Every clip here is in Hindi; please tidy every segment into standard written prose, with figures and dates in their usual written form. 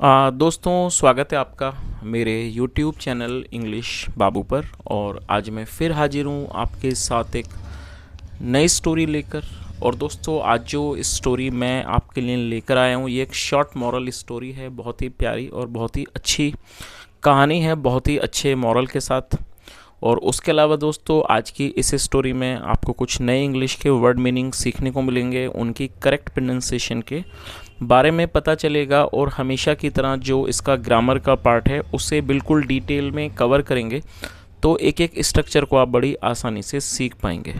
दोस्तों, स्वागत है आपका मेरे YouTube चैनल इंग्लिश बाबू पर। और आज मैं फिर हाजिर हूँ आपके साथ एक नई स्टोरी लेकर। और दोस्तों, आज जो इस स्टोरी मैं आपके लिए लेकर आया हूँ ये एक शॉर्ट मॉरल स्टोरी है। बहुत ही प्यारी और बहुत ही अच्छी कहानी है, बहुत ही अच्छे मॉरल के साथ। और उसके अलावा दोस्तों, आज की इस स्टोरी में आपको कुछ नए इंग्लिश के वर्ड मीनिंग सीखने को मिलेंगे, उनकी करेक्ट प्रोनाउंसिएशन के बारे में पता चलेगा। और हमेशा की तरह जो इसका ग्रामर का पार्ट है उसे बिल्कुल डिटेल में कवर करेंगे, तो एक एक स्ट्रक्चर को आप बड़ी आसानी से सीख पाएंगे।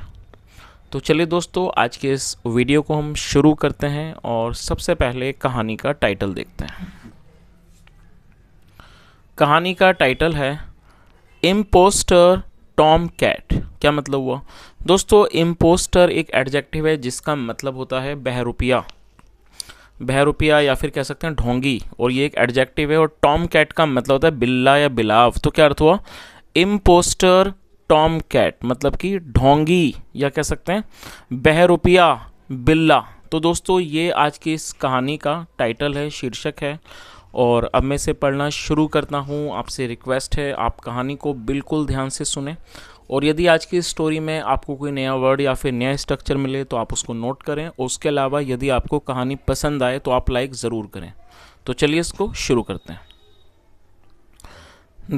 तो चलिए दोस्तों, आज के इस वीडियो को हम शुरू करते हैं और सबसे पहले कहानी का टाइटल देखते हैं। कहानी का टाइटल है इम्पोस्टर टॉम कैट। क्या मतलब हुआ दोस्तों? इम्पोस्टर एक एडजेक्टिव है जिसका मतलब होता है बहरूपिया, बहरूपिया या फिर कह सकते हैं ढोंगी। और ये एक एडजेक्टिव है। और टॉम कैट का मतलब होता है बिल्ला या बिलाव। तो क्या अर्थ हुआ? इम्पोस्टर टॉम कैट मतलब कि ढोंगी या कह सकते हैं बहरूपिया बिल्ला। तो दोस्तों, ये आज की इस कहानी का टाइटल है, शीर्षक है। और अब मैं इसे पढ़ना शुरू करता हूँ। आपसे रिक्वेस्ट है आप कहानी को बिल्कुल ध्यान से सुने। और यदि आज की स्टोरी में आपको कोई नया वर्ड या फिर नया स्ट्रक्चर मिले तो आप उसको नोट करें। और उसके अलावा यदि आपको कहानी पसंद आए तो आप लाइक ज़रूर करें। तो चलिए इसको शुरू करते हैं।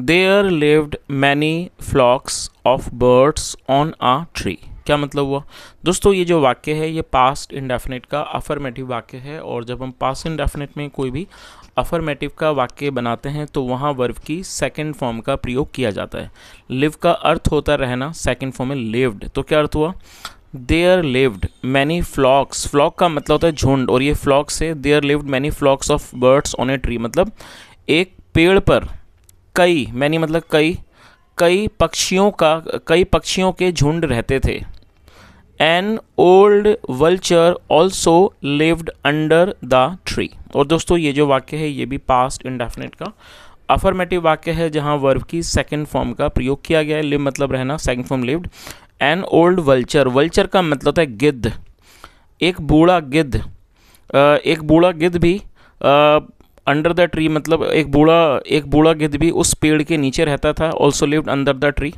There lived many flocks of birds on a tree। क्या मतलब हुआ दोस्तों? ये जो वाक्य है ये पास्ट इंडेफिनिट का अफर्मेटिव वाक्य है। और जब हम पास्ट इंडेफिनिट में कोई भी अफर्मेटिव का वाक्य बनाते हैं तो वहाँ वर्ब की सेकंड फॉर्म का प्रयोग किया जाता है। लिव का अर्थ होता रहना, सेकंड फॉर्म में लिव्ड। तो क्या अर्थ हुआ? There lived many flocks. Flock का मतलब होता है झुंड, और ये फ्लॉक से there lived many flocks of birds on a tree मतलब एक पेड़ पर कई, मैनी मतलब कई, कई पक्षियों के झुंड रहते थे। An old vulture also lived under the tree. और दोस्तों, ये जो वाक्य है ये भी पास्ट इंडेफिनिट का अफर्मेटिव वाक्य है जहां वर्ब की सेकंड फॉर्म का प्रयोग किया गया है। लिव मतलब रहना, second form lived. An old vulture, vulture का मतलब होता है गिद्ध, एक बूढ़ा गिद्ध। एक बूढ़ा गिद्ध भी अंडर द ट्री मतलब एक बूढ़ा गिद्ध भी उस पेड़ के नीचे रहता था। Also lived under the tree.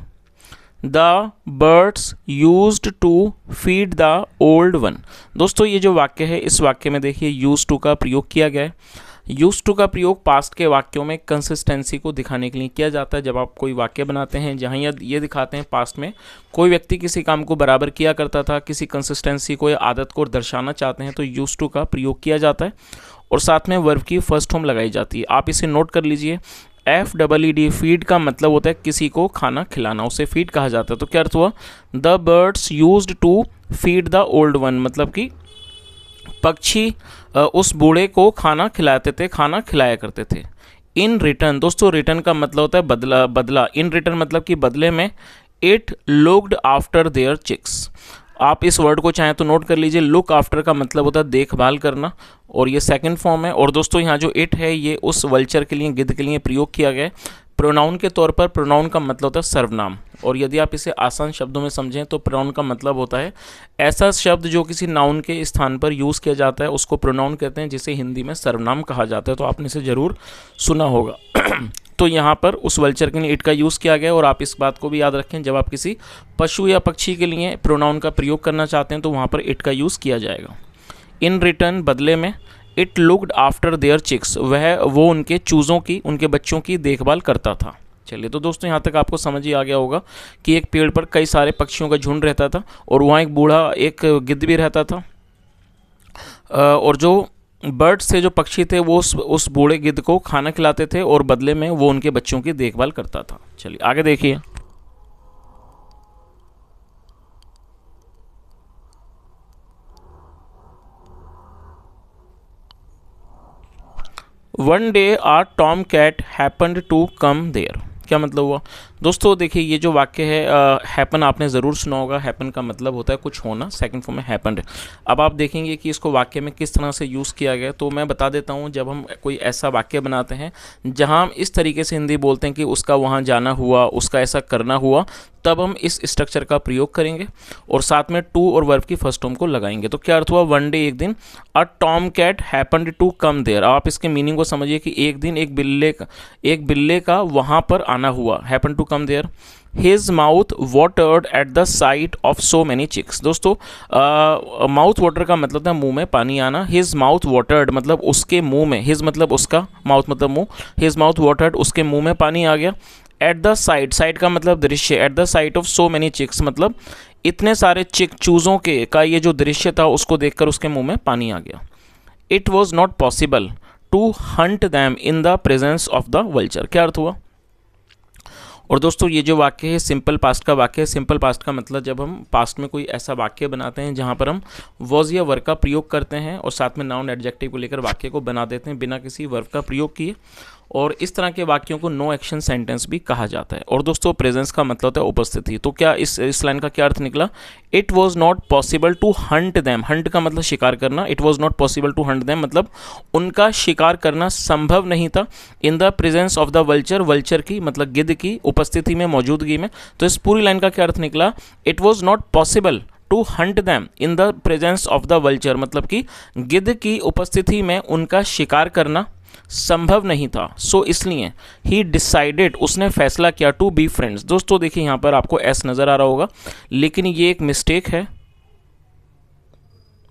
The birds used to feed the old one. दोस्तों, ये जो वाक्य है इस वाक्य में देखिए यूज टू का प्रयोग किया गया है। यूज टू का प्रयोग पास्ट के वाक्यों में कंसिस्टेंसी को दिखाने के लिए किया जाता है। जब आप कोई वाक्य बनाते हैं जहाँ ये दिखाते हैं पास्ट में कोई व्यक्ति किसी काम को बराबर किया करता था, किसी कंसिस्टेंसी को या आदत को दर्शाना चाहते हैं तो यूज टू का प्रयोग किया जाता है। और साथ में वर्ब की फर्स्ट फॉर्म लगाई जाती है। आप इसे नोट कर लीजिए। FEED, फीड का मतलब होता है किसी को खाना खिलाना, उसे फीड कहा जाता है। तो क्या अर्थ हुआ? The birds used to feed the old one मतलब कि पक्षी उस बूढ़े को खाना खिलाते थे, खाना खिलाया करते थे। इन रिटर्न, दोस्तों रिटर्न का मतलब होता है बदला। इन रिटर्न मतलब कि बदले में। It looked after their chicks. आप इस वर्ड को चाहें तो नोट कर लीजिए। लुक आफ्टर का मतलब होता है देखभाल करना, और ये सेकंड फॉर्म है। और दोस्तों, यहाँ जो इट है ये उस वल्चर के लिए, गिद्ध के लिए प्रयोग किया गया है प्रोनाउन के तौर पर। प्रोनाउन का मतलब होता है सर्वनाम। और यदि आप इसे आसान शब्दों में समझें तो प्रोनाउन का मतलब होता है ऐसा शब्द जो किसी नाउन के स्थान पर यूज़ किया जाता है, उसको प्रोनाउन कहते हैं, जिसे हिंदी में सर्वनाम कहा जाता है। तो आपने इसे ज़रूर सुना होगा। तो यहाँ पर उस वल्चर के लिए इट का यूज़ किया गया। और आप इस बात को भी याद रखें, जब आप किसी पशु या पक्षी के लिए प्रोनाउन का प्रयोग करना चाहते हैं तो वहाँ पर इट का यूज़ किया जाएगा। इन रिटर्न बदले में, it looked after their chicks, वो उनके चूज़ों की, उनके बच्चों की देखभाल करता था। चलिए, तो दोस्तों यहाँ तक आपको समझ ही आ गया होगा कि एक पेड़ पर कई सारे पक्षियों का झुंड रहता था और वहाँ एक गिद्ध भी रहता था। और जो बर्ड्स थे, जो पक्षी थे, वो उस बूढ़े गिद्ध को खाना खिलाते थे और बदले में वो उनके बच्चों की देखभाल करता था। चलिए आगे देखिए। One day a tomcat happened to come there. क्या मतलब हुआ दोस्तों? देखिए, ये जो वाक्य है हैपन आपने ज़रूर सुना होगा। हैपन का मतलब होता है कुछ होना, सेकंड फॉर्म में हैपन्ड। अब आप देखेंगे कि इसको वाक्य में किस तरह से यूज़ किया गया। तो मैं बता देता हूँ, जब हम कोई ऐसा वाक्य बनाते हैं जहाँ हम इस तरीके से हिंदी बोलते हैं कि उसका वहाँ जाना हुआ, उसका ऐसा करना हुआ, तब हम इस स्ट्रक्चर का प्रयोग करेंगे और साथ में टू और वर्ब की फर्स्ट फॉर्म को लगाएंगे। तो क्या अर्थ हुआ, वन डे, एक दिन, a Tom cat happened to come there. आप इसके मीनिंग को समझिए कि एक दिन एक बिल्ले का वहाँ पर आना हुआ, happen to come there. His mouth watered at the sight of so many chicks. दोस्तों माउथ वाटर का मतलब था मुंह में पानी आना। हिज माउथ वाटर्ड मतलब उसके मुंह में, हिज मतलब उसका, माउथ मतलब मुंह, हिज माउथ वाटर्ड उसके मुंह में पानी आ गया। एट द साइट, साइट का मतलब दृश्य, at the sight of so many chicks मतलब इतने सारे चूज़ों के का ये जो दृश्य था उसको देखकर उसके मुंह में पानी आ गया। It was not possible to hunt them in the presence of the vulture. क्या अर्थ हुआ। और दोस्तों ये जो वाक्य है सिंपल पास्ट का वाक्य है। सिंपल पास्ट का मतलब जब हम पास्ट में कोई ऐसा वाक्य बनाते हैं जहाँ पर हम वॉज या वर्ब का प्रयोग करते हैं और साथ में नाउन एडजेक्टिव को लेकर वाक्य को बना देते हैं बिना किसी वर्ब का प्रयोग किए, और इस तरह के वाक्यों को नो एक्शन सेंटेंस भी कहा जाता है। और दोस्तों प्रेजेंस का मतलब होता है उपस्थिति। तो क्या इस लाइन का क्या अर्थ निकला, it was not possible to hunt them. Hunt का मतलब शिकार करना, it was not possible to hunt them मतलब उनका शिकार करना संभव नहीं था। In the presence of the vulture, vulture की मतलब गिद्ध की उपस्थिति में, मौजूदगी में। तो इस पूरी लाइन का क्या अर्थ निकला, it was not possible to hunt them in the presence of the vulture मतलब कि गिद्ध की उपस्थिति में उनका शिकार करना संभव नहीं था। सो इसलिए ही डिसाइडेड, उसने फैसला किया, टू बी फ्रेंड्स। दोस्तों देखिए यहाँ पर आपको एस नज़र आ रहा होगा, लेकिन ये एक मिस्टेक है।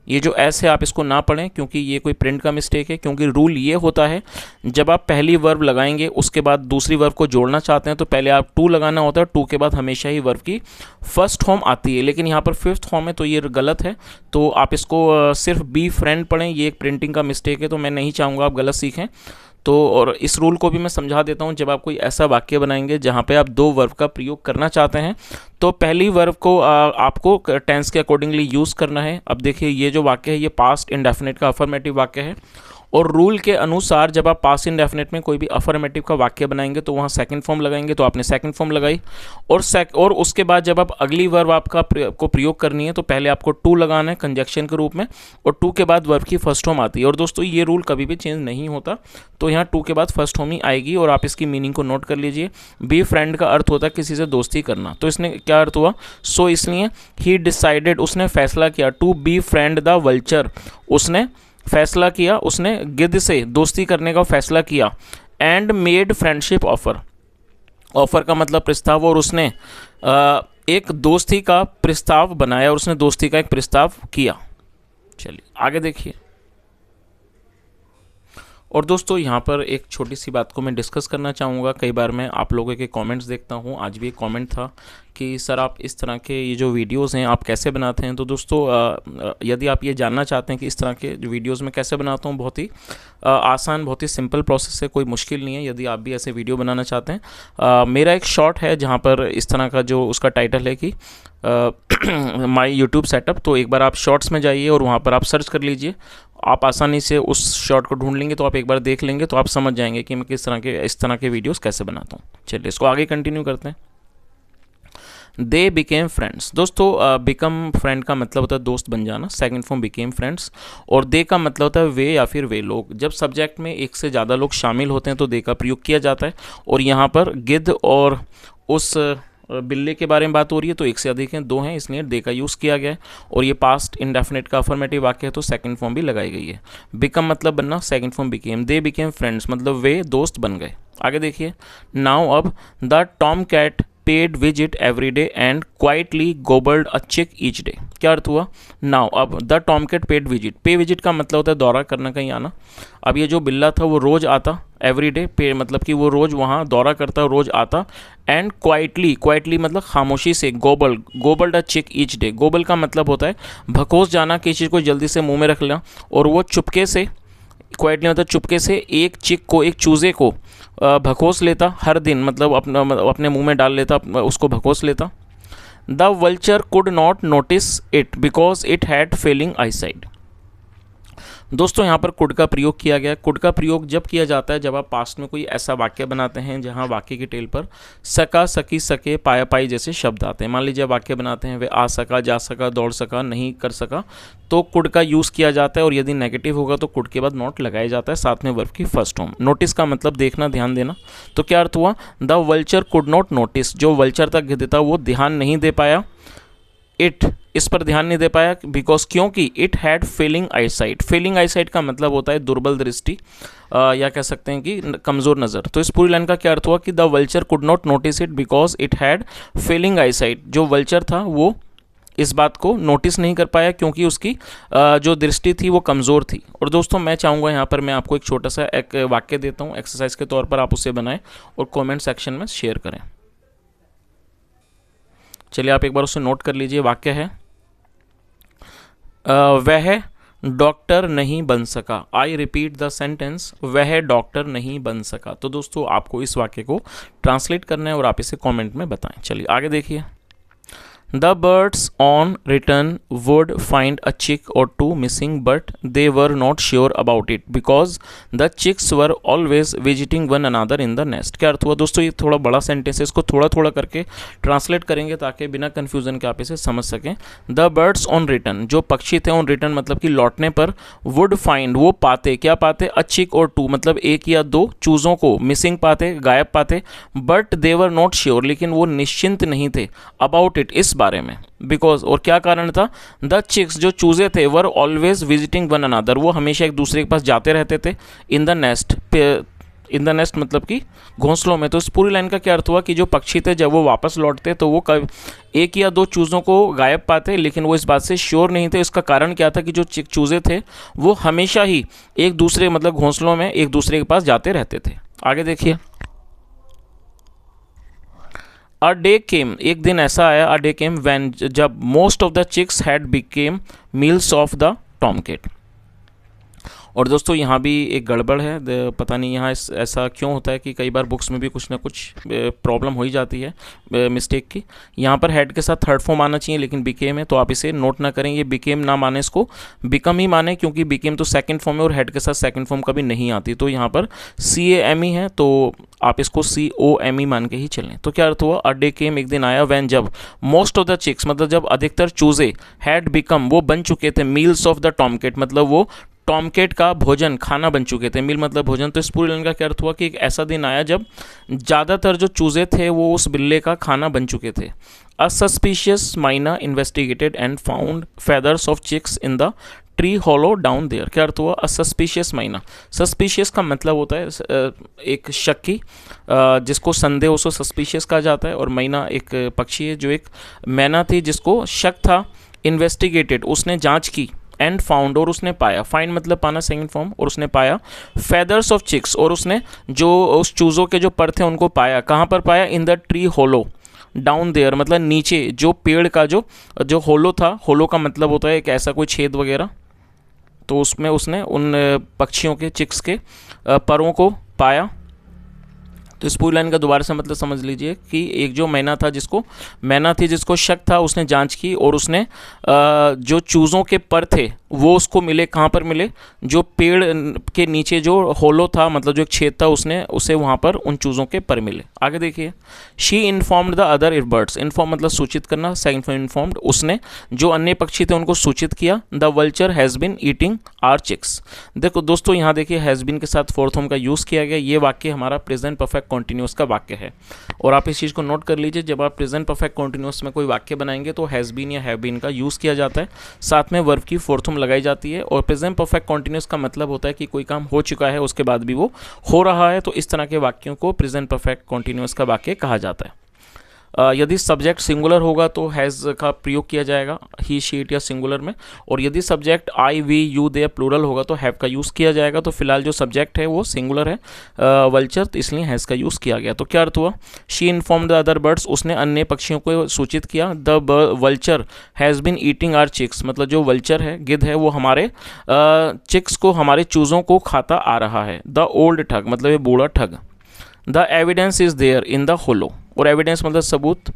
ये जो एस है आप इसको ना पढ़ें क्योंकि ये कोई प्रिंट का मिस्टेक है। क्योंकि रूल ये होता है जब आप पहली वर्ब लगाएंगे उसके बाद दूसरी वर्ब को जोड़ना चाहते हैं तो पहले आप टू लगाना होता है। टू के बाद हमेशा ही वर्ब की फर्स्ट फॉर्म आती है, लेकिन यहाँ पर फिफ्थ फॉर्म है तो ये गलत है। तो आप इसको सिर्फ बी फ्रेंड पढ़ें। ये एक प्रिंटिंग का मिस्टेक है तो मैं नहीं चाहूँगा आप गलत सीखें। तो और इस रूल को भी मैं समझा देता हूँ। जब आप कोई ऐसा वाक्य बनाएंगे जहाँ पे आप दो वर्ब का प्रयोग करना चाहते हैं तो पहली वर्ब को आपको टेंस के अकॉर्डिंगली यूज़ करना है। अब देखिए ये जो वाक्य है ये पास्ट इंडेफिनिट का अफर्मेटिव वाक्य है, और रूल के अनुसार जब आप पास्ट इंडेफिनिट में कोई भी अफर्मेटिव का वाक्य बनाएंगे तो वहाँ सेकंड फॉर्म लगाएंगे। तो आपने सेकंड फॉर्म लगाई और उसके बाद जब आप अगली वर्ब आपका को प्रयोग करनी है तो पहले आपको टू लगाना है कंजक्शन के रूप में, और टू के बाद वर्ब की फर्स्ट फॉर्म आती है। और दोस्तों ये रूल कभी भी चेंज नहीं होता, तो यहाँ टू के बाद फर्स्ट फॉर्म ही आएगी। और आप इसकी मीनिंग को नोट कर लीजिए। बी फ्रेंड का अर्थ होता है किसी से दोस्ती करना। तो इसने क्या अर्थ हुआ, सो इसलिए ही डिसाइडेड, उसने फैसला किया, to befriend the vulture, उसने फैसला किया, उसने गिद्ध से दोस्ती करने का फैसला किया। And made friendship offer, offer का मतलब प्रस्ताव, और उसने एक दोस्ती का प्रस्ताव बनाया और उसने दोस्ती का एक प्रस्ताव किया। चलिए आगे देखिए। और दोस्तों यहाँ पर एक छोटी सी बात को मैं डिस्कस करना चाहूँगा। कई बार मैं आप लोगों के कमेंट्स देखता हूँ, आज भी एक कमेंट था कि सर आप इस तरह के ये जो वीडियोस हैं आप कैसे बनाते हैं। तो दोस्तों यदि आप ये जानना चाहते हैं कि इस तरह के जो वीडियोस मैं कैसे बनाता हूँ, बहुत ही आसान, बहुत ही सिंपल प्रोसेस है, कोई मुश्किल नहीं है। यदि आप भी ऐसे वीडियो बनाना चाहते हैं, मेरा एक शॉर्ट है जहाँ पर इस तरह का जो उसका टाइटल है कि माई यूट्यूब सेटअप। तो एक बार आप शॉर्ट्स में जाइए और वहाँ पर आप सर्च कर लीजिए, आप आसानी से उस शॉर्ट को ढूंढ लेंगे। तो आप एक बार देख लेंगे तो आप समझ जाएंगे कि मैं किस तरह के इस तरह के वीडियोस कैसे बनाता हूँ। चलिए इसको आगे कंटिन्यू करते हैं। दे बिकेम फ्रेंड्स। दोस्तों बिकम फ्रेंड का मतलब होता है दोस्त बन जाना, सेकंड फॉर्म बिकेम फ्रेंड्स। और दे का मतलब होता है वे या फिर वे लोग। जब सब्जेक्ट में एक से ज़्यादा लोग शामिल होते हैं तो दे का प्रयोग किया जाता है। और यहाँ पर गिद्ध और उस बिल्ले के बारे में बात हो रही है तो एक से अधिक हैं, दो हैं, इसलिए दे का यूज़ किया गया है। और ये पास्ट इंडेफिनिट का अफर्मेटिव वाक्य है तो सेकंड फॉर्म भी लगाई गई है। बिकम मतलब बनना, second form became. They became friends मतलब वे दोस्त बन गए। आगे देखिए। नाउ अब the Tom cat paid visit every day and quietly gobbled a chick each day. क्या अर्थ हुआ, नाउ अब the Tom cat paid visit. Pay visit का मतलब होता है दौरा करना, कहीं आना। अब ये जो बिल्ला था वो रोज़ आता, एवरी डे, पे मतलब कि वो रोज़ वहाँ दौरा करता, रोज़ आता। एंड क्वाइटली, क्वाइटली मतलब खामोशी से, गोबल्ड अ चिक ईच डे। गोबल का मतलब होता है भकोस जाना, किसी चीज़ को जल्दी से मुँह में रख लेना। और वो चुपके से, क्वाइटली मतलब चुपके से एक चिक को, एक चूज़े को भकोस लेता हर दिन, मतलब अपने मुंह में डाल लेता, उसको भकोस लेता। The vulture could not notice it because it had failing eyesight. दोस्तों यहाँ पर कुड का प्रयोग किया गया। कुड का प्रयोग जब किया जाता है जब आप पास्ट में कोई ऐसा वाक्य बनाते हैं जहाँ वाक्य की टेल पर सका, सकी, सके, पाया, पाई जैसे शब्द आते हैं। मान लीजिए वाक्य बनाते हैं वे आ सका, जा सका, दौड़ सका, नहीं कर सका, तो कुड का यूज़ किया जाता है। और यदि नेगेटिव होगा तो कुड के बाद नॉट लगाया जाता है, साथ में वर्ब की फर्स्ट फॉर्म। नोटिस का मतलब देखना, ध्यान देना। तो क्या अर्थ हुआ? The vulture could not notice, जो वल्चर था गिद्ध था वो ध्यान नहीं दे पाया। इट, इस पर ध्यान नहीं दे पाया बिकॉज, क्योंकि it had failing eyesight. Failing eyesight का मतलब होता है दुर्बल दृष्टि, या कह सकते हैं कि कमज़ोर नज़र। तो इस पूरी लाइन का क्या अर्थ हुआ कि the vulture could not notice it because it had failing eyesight. जो वल्चर था वो इस बात को नोटिस नहीं कर पाया क्योंकि उसकी जो दृष्टि थी वो कमज़ोर थी। और दोस्तों मैं चाहूँगा यहाँ पर मैं आपको एक छोटा सा एक वाक्य देता हूँ एक्सरसाइज के तौर पर, आप उसे बनाएं और कमेंट सेक्शन में शेयर करें। चलिए आप एक बार उसे नोट कर लीजिए। वाक्य है वह डॉक्टर नहीं बन सका। आई रिपीट द सेंटेंस, वह डॉक्टर नहीं बन सका। तो दोस्तों आपको इस वाक्य को ट्रांसलेट करना है और आप इसे कमेंट में बताएं। चलिए आगे देखिए। The birds on return would find a chick or two missing, but they were not sure about it because the chicks were always visiting one another in the nest। क्या अर्थ हुआ दोस्तों? ये थोड़ा बड़ा सेंटेंस है, इसको थोड़ा थोड़ा करके ट्रांसलेट करेंगे ताकि बिना कन्फ्यूजन के आप इसे समझ सकें। द बर्ड्स ऑन रिटर्न, जो पक्षी थे ऑन रिटर्न मतलब कि लौटने पर, वुड फाइंड, वो पाते, क्या पाते? अ चिक और टू मतलब एक या दो चूज़ों को, मिसिंग पाते, गायब पाते, but they were not sure, लेकिन वो निश्चिंत नहीं थे, अबाउट इट, इस बारे में। बिकॉज, और क्या कारण था? द चिक्स, जो चूजे थे, were always visiting one another, वो हमेशा एक दूसरे के पास जाते रहते थे। In the nest, in the nest मतलब कि घोंसलों में। तो इस पूरी लाइन का क्या अर्थ हुआ कि जो पक्षी थे जब वो वापस लौटते तो वो एक या दो चूज़ों को गायब पाते, लेकिन वो इस बात से श्योर नहीं थे। इसका कारण क्या था कि जो चूजे थे वो हमेशा ही एक दूसरे मतलब घोंसलों में एक दूसरे के पास जाते रहते थे। आगे देखिए। अ डे केम, एक दिन ऐसा आया, अ डे केम व्हेन, जब most of the chicks had become meals of the tomcat. और दोस्तों यहाँ भी एक गड़बड़ है, पता नहीं यहाँ ऐसा क्यों होता है कि कई बार बुक्स में भी कुछ ना कुछ प्रॉब्लम हो ही जाती है मिस्टेक की। यहाँ पर हेड के साथ थर्ड फॉर्म आना चाहिए लेकिन बिकेम है, तो आप इसे नोट ना करें। ये बिकेम ना माने, इसको बिकम ही माने, क्योंकि बिकेम तो सेकंड फॉर्म है और हेड के साथ सेकंड फॉर्म कभी नहीं आती। तो यहाँ पर CAM ही है, तो आप इसको COME मान के ही चलें। तो क्या अर्थ हुआ? अ डे केम, एक दिन आया, व्हेन, जब, मोस्ट ऑफ द चिक्स मतलब जब अधिकतर चूजे, हैड बिकम, वो बन चुके थे, मील्स ऑफ द टॉमकेट मतलब वो टॉमकेट का भोजन, खाना बन चुके थे। मील मतलब भोजन। तो इस पूरी लाइन का क्या अर्थ हुआ कि एक ऐसा दिन आया जब ज़्यादातर जो चूजे थे वो उस बिल्ले का खाना बन चुके थे। A suspicious myna investigated and found feathers of chicks in the tree hollow down there. क्या अर्थ हुआ? अ सस्पिशियस माइना, सस्पिशियस का मतलब होता है एक शक्की, जिसको संदेह, उसको सस्पिशियस कहा जाता है। और मैना एक पक्षी है जो एक मैना थी जिसको शक था। इन्वेस्टिगेटेड, उसने जांच की। एंड फाउंड, और उसने पाया। फाइंड मतलब पाना, सेकंड फॉर्म, और उसने पाया। फेदर्स ऑफ चिक्स, और उसने जो उस चूज़ों के जो पर थे उनको पाया। कहाँ पर पाया? In the tree hollow down there मतलब नीचे, जो पेड़ का जो होलो था। होलो का मतलब होता है एक ऐसा कोई छेद वगैरह, तो उसमें उसने उन पक्षियों के, चिक्स के परों को पाया। तो इस पूरी लाइन का दोबारा से मतलब समझ लीजिए कि एक जो मैना थी जिसको शक था, उसने जांच की और उसने जो चूज़ों के पर थे वो उसको मिले। कहाँ पर मिले? जो पेड़ के नीचे जो होलो था मतलब जो एक छेद था, उसे वहाँ पर उन चूज़ों के पर मिले। आगे देखिए। She informed the other birds, inform मतलब सूचित करना, सेकंड फॉर्म इन्फॉर्म्ड, उसने जो अन्य पक्षी थे उनको सूचित किया। The vulture has been eating our chicks. देखो दोस्तों यहाँ देखिए हैज़ बिन के साथ फोर्थ फॉर्म का यूज़ किया गया। ये वाक्य हमारा प्रेजेंट परफेक्ट कॉन्टिन्यूस का वाक्य है और आप इस चीज़ को नोट कर लीजिए। जब आप प्रेजेंट परफेक्ट कॉन्टिन्यूस में कोई वाक्य बनाएंगे तो हैज़ बीन या हैव बीन का यूज़ किया जाता है, साथ में वर्ब की फोर्थ फॉर्म लगाई जाती है। और प्रेजेंट परफेक्ट कॉन्टिन्यूस का मतलब होता है कि कोई काम हो चुका है उसके बाद भी वो हो रहा है। तो इस तरह के वाक्यों को प्रेजेंट परफेक्ट कॉन्टिन्यूस का वाक्य कहा जाता है। यदि सब्जेक्ट सिंगुलर होगा तो हैज़ का प्रयोग किया जाएगा ही, शी, इट या सिंगुलर में। और यदि subject I, we, you, they plural होगा तो हैव का यूज़ किया जाएगा। तो फिलहाल जो सब्जेक्ट है वो सिंगुलर है वल्चर, तो इसलिए हैज़ का यूज़ किया गया। तो क्या अर्थ हुआ? She inform the other birds, उसने अन्य पक्षियों को सूचित किया। The vulture has been eating our chicks, मतलब जो वल्चर है, गिद्ध है, वो हमारे चिक्स को, हमारे चूज़ों को खाता आ रहा है। द ओल्ड ठग मतलब ये बूढ़ा ठग। The evidence is there in the hollow, और एविडेंस मतलब सबूत।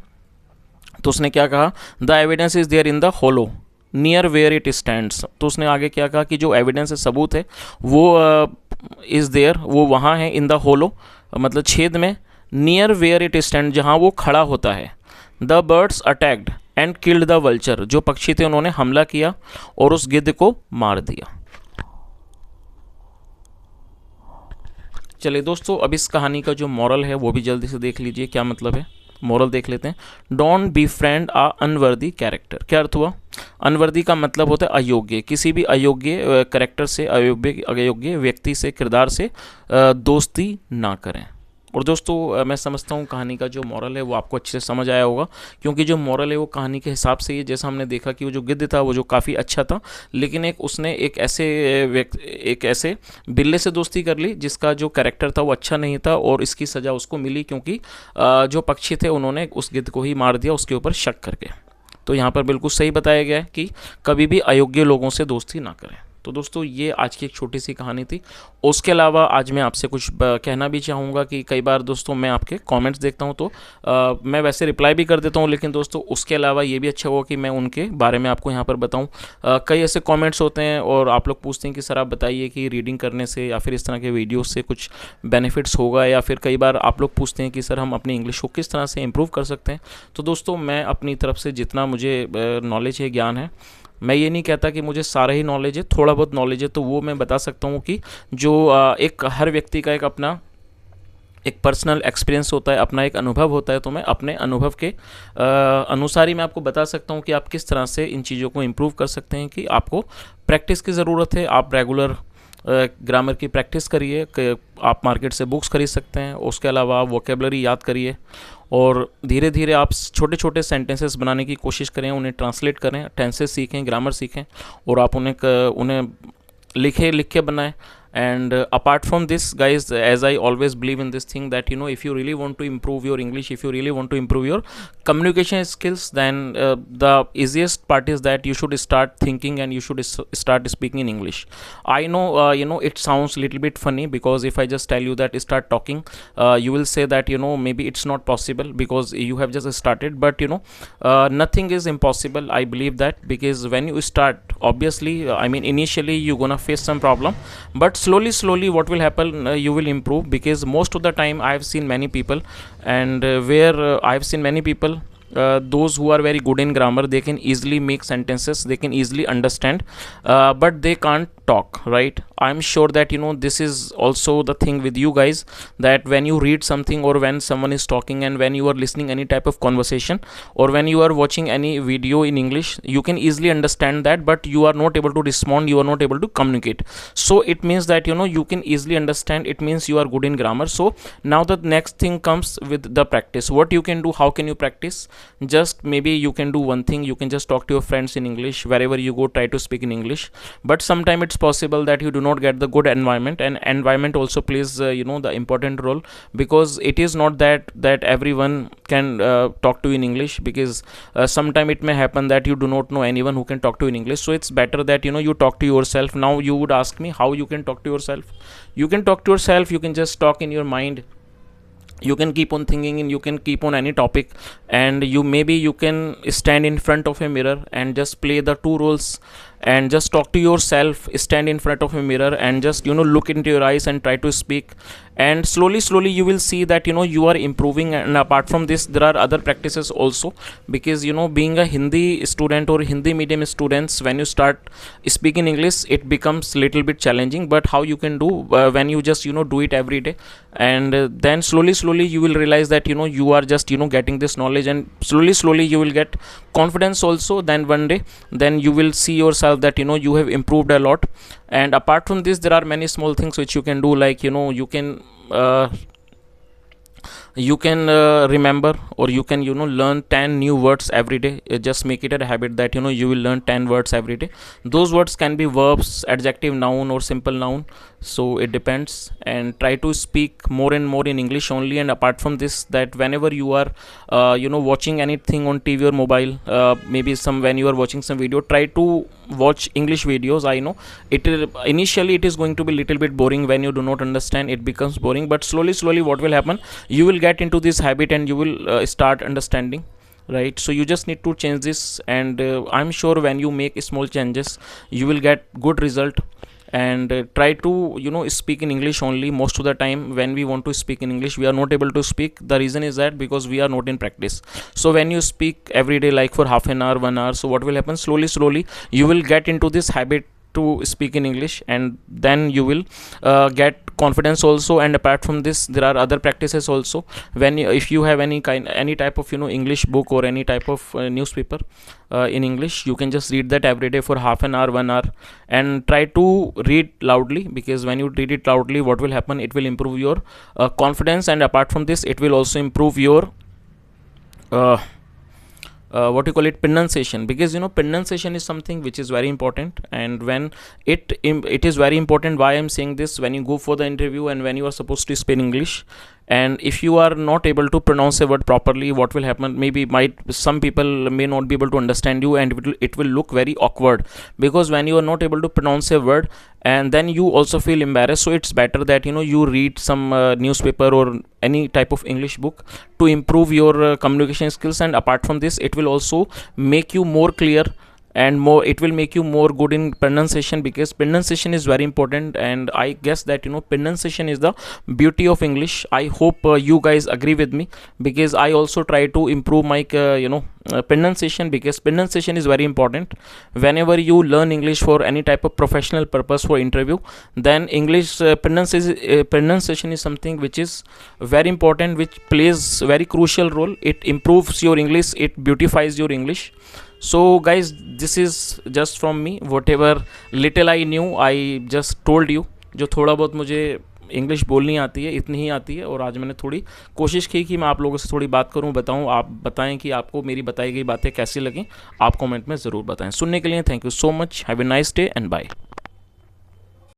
तो उसने क्या कहा? The evidence is there in the hollow near where it stands. तो उसने आगे क्या कहा कि जो एविडेंस है, सबूत है, वो इज़ देयर, वो वहाँ है, इन द होलो, मतलब छेद में, नियर वेयर इट स्टैंड, जहाँ वो खड़ा होता है। The birds attacked and killed the vulture, जो पक्षी थे उन्होंने हमला किया और उस गिद्ध को मार दिया। चलिए दोस्तों, अब इस कहानी का जो मॉरल है वो भी जल्दी से देख लीजिए, क्या मतलब है। मॉरल देख लेते हैं। Don't befriend a unworthy character. क्या अर्थ हुआ? अनवर्दी का मतलब होता है अयोग्य, किसी भी अयोग्य कैरेक्टर से, अयोग्य व्यक्ति से, किरदार से दोस्ती ना करें। और दोस्तों मैं समझता हूँ कहानी का जो मॉरल है वो आपको अच्छे से समझ आया होगा, क्योंकि जो मॉरल है वो कहानी के हिसाब से ही, जैसा हमने देखा कि वो जो गिद्ध था वो जो काफ़ी अच्छा था, लेकिन उसने एक ऐसे बिल्ले से दोस्ती कर ली जिसका जो कैरेक्टर था वो अच्छा नहीं था, और इसकी सज़ा उसको मिली क्योंकि जो पक्षी थे उन्होंने उस गिद्ध को ही मार दिया उसके ऊपर शक करके। तो यहाँ पर बिल्कुल सही बताया गया है कि कभी भी अयोग्य लोगों से दोस्ती ना करें। तो दोस्तों ये आज की एक छोटी सी कहानी थी। उसके अलावा आज मैं आपसे कुछ कहना भी चाहूँगा कि कई बार दोस्तों मैं आपके कमेंट्स देखता हूँ, तो मैं वैसे रिप्लाई भी कर देता हूँ, लेकिन दोस्तों उसके अलावा ये भी अच्छा होगा कि मैं उनके बारे में आपको यहाँ पर बताऊँ। कई ऐसे कमेंट्स होते हैं और आप लोग पूछते हैं कि सर आप बताइए कि रीडिंग करने से या फिर इस तरह के वीडियो से कुछ बेनिफिट्स होगा, या फिर कई बार आप लोग पूछते हैं कि सर हम अपनी इंग्लिश को किस तरह से इम्प्रूव कर सकते हैं। तो दोस्तों मैं अपनी तरफ से जितना मुझे नॉलेज है, ज्ञान है, मैं ये नहीं कहता कि मुझे सारा ही नॉलेज है, थोड़ा बहुत नॉलेज है, तो वो मैं बता सकता हूँ कि जो एक हर व्यक्ति का एक अपना एक पर्सनल एक्सपीरियंस होता है, अपना एक अनुभव होता है। तो मैं अपने अनुभव के अनुसार ही मैं आपको बता सकता हूँ कि आप किस तरह से इन चीज़ों को इम्प्रूव कर सकते हैं। कि आपको प्रैक्टिस की ज़रूरत है, आप रेगुलर ग्रामर की प्रैक्टिस करिए, आप मार्केट से बुक्स खरीद सकते हैं, उसके अलावा आप वोकेबलरी याद करिए, और धीरे धीरे आप छोटे छोटे सेंटेंसेस बनाने की कोशिश करें, उन्हें ट्रांसलेट करें, टेंसेस सीखें, ग्रामर सीखें, और आप उन्हें लिख के बनाएं। And apart from this guys, as I always believe in this thing that if you really want to improve your English, if you really want to improve your communication skills, then the easiest part is that you should start thinking and you should start speaking in English. I know it sounds a little bit funny, because if I just tell you that start talking, you will say that maybe it's not possible because you have just started, but nothing is impossible. I believe that, because when you start, obviously I mean initially you're gonna face some problem, but slowly what will happen, you will improve. Because most of the time I have seen many people, and I have seen many people, those who are very good in grammar, they can easily make sentences, they can easily understand, but they can't talk, right? I'm sure that this is also the thing with you guys, that when you read something, or when someone is talking, and when you are listening any type of conversation, or when you are watching any video in English, you can easily understand that, but you are not able to respond, you are not able to communicate. So it means that you can easily understand, it means you are good in grammar. So now the next thing comes with the practice. What you can do, how can you practice? Just maybe you can do one thing, you can just talk to your friends in English. Wherever you go, try to speak in English. But sometimes it's possible that you do not get the good environment, and environment also plays the important role, because it is not that everyone can talk to you in English, because sometimes it may happen that you do not know anyone who can talk to you in English. So it's better that you talk to yourself. Now you would ask me how you can talk to yourself. You can talk to yourself, you can just talk in your mind, you can keep on thinking, and you can keep on any topic, and you can stand in front of a mirror and just play the two roles, and just talk to yourself, stand in front of a mirror, and just look into your eyes and try to speak. And slowly you will see that you are improving. And apart from this, there are other practices also, because being a Hindi student or Hindi medium students, when you start speaking English, it becomes little bit challenging. But how you can do, when you just do it every day, and then slowly you will realize that you are just getting this knowledge, and slowly you will get confidence also. Then one day, then you will see yourself that you have improved a lot. And apart from this, there are many small things which you can do, like you can remember, or you can learn 10 new words every day. Just make it a habit that you will learn 10 words every day. Those words can be verbs, adjective, noun, or simple noun, so it depends. And try to speak more and more in English only. And apart from this, that whenever you are watching anything on TV or mobile, maybe when you are watching some video, try to watch English videos. I know initially it is going to be little bit boring. When you do not understand, it becomes boring, but slowly what will happen, you will get into this habit, and you will start understanding. right? So you just need to change this, and I'm sure when you make small changes you will get good result. And try to speak in English only. Most of the time when we want to speak in English we are not able to speak. The reason is that because we are not in practice. So when you speak every day, like for half an hour, 1 hour, so what will happen, slowly you will get into this habit to speak in English, and then you will get confidence also. And apart from this there are other practices also. If you have any type of English book or any type of newspaper in English, you can just read that every day for half an hour, 1 hour, and try to read loudly, because when you read it loudly, what will happen, it will improve your confidence. And apart from this, it will also improve your uh, what you call it, pronunciation, because pronunciation is something which is very important. And when it is very important, why I'm saying this, when you go for the interview and when you are supposed to speak English, and if you are not able to pronounce a word properly, what will happen, maybe some people may not be able to understand you, and it will look very awkward, because when you are not able to pronounce a word, and then you also feel embarrassed. So it's better that you read some newspaper or any type of English book to improve your communication skills. And apart from this, it will also make you more clear, and it will make you more good in pronunciation, because pronunciation is very important. And I guess that pronunciation is the beauty of English. I hope you guys agree with me, because I also try to improve my pronunciation, because pronunciation is very important. Whenever you learn English for any type of professional purpose, for interview, then English pronunciation is something which is very important, which plays very crucial role. It improves your English, it beautifies your English. So guys, this is just from me, whatever little I knew I just told you. जो थोड़ा बहुत मुझे इंग्लिश बोलनी आती है, इतनी ही आती है, और आज मैंने थोड़ी कोशिश की कि मैं आप लोगों से थोड़ी बात करूं, बताऊं, आप बताएं कि आपको मेरी बताई गई बातें कैसी लगें। आप कमेंट में ज़रूर बताएं। सुनने के लिए thank you so much. Have a nice day and bye.